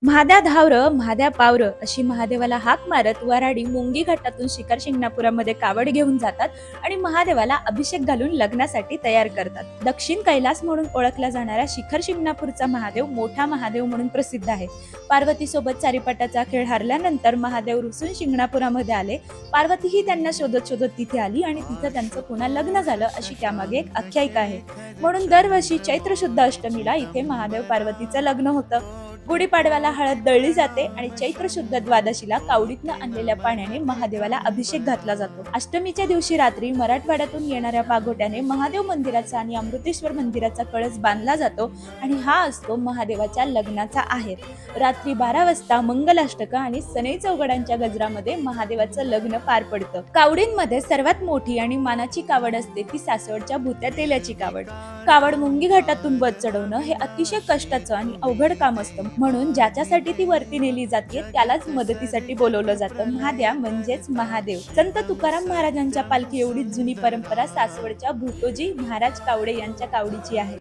म्हाद्या धावरं म्हाद्या पावरं अशी महादेवाला हाक मारत वऱ्हाडी मुंगी घाटातून शिखर शिंगणापुरामध्ये कावड घेऊन जातात आणि महादेवाला अभिषेक घालून लग्नासाठी तयार करतात. दक्षिण कैलास म्हणून ओळखला जाणारा शिखर शिंगणापूरचा महादेव मोठा महादेव म्हणून प्रसिद्ध आहे. पार्वती सोबत चारीपाटाचा खेळ हरल्यानंतर महादेव रुसून शिंगणापुरामध्ये आले. पार्वतीही त्यांना शोधत शोधत तिथे आली आणि तिथं त्यांचं पुन्हा लग्न झालं अशी त्यामागे एक आख्यायिका आहे. म्हणून दरवर्षी चैत्र शुद्ध अष्टमीला इथे महादेव पार्वतीचं लग्न होतं. गुढीपाडव्याला हळद दळली जाते आणि चैत्र शुद्ध द्वादशीला कावडीतनं आणलेल्या पाण्याने महादेवाला अभिषेक घातला जातो. अष्टमीच्या दिवशी रात्री मराठवाड्यातून येणाऱ्या पागोट्याने महादेव मंदिराचा आणि अमृतेश्वर मंदिराचा कळस बांधला जातो आणि हा असतो महादेवाच्या लग्नाचा आहेर. रात्री 12 वाजता मंगलाष्टक आणि सनई चौघडांच्या गजरामध्ये महादेवाचं लग्न पार पडतं. कावडींमध्ये सर्वात मोठी आणि मानाची कावड असते ती सासवडच्या भुत्या तेल्याची कावड. कावड मुंगी घाटातून वर चढवणं हे अतिशय कष्टाचं आणि अवघड काम असतं. म्हणून ज्याच्यासाठी ती वरती नेली जाते त्यालाच मदतीसाठी बोलवलं जातं. महाद्या म्हणजेच महादेव. संत तुकाराम महाराजांच्या पालखी एवढी जुनी परंपरा सासवडच्या भूतोजी महाराज कावडे यांच्या कावडीची आहे.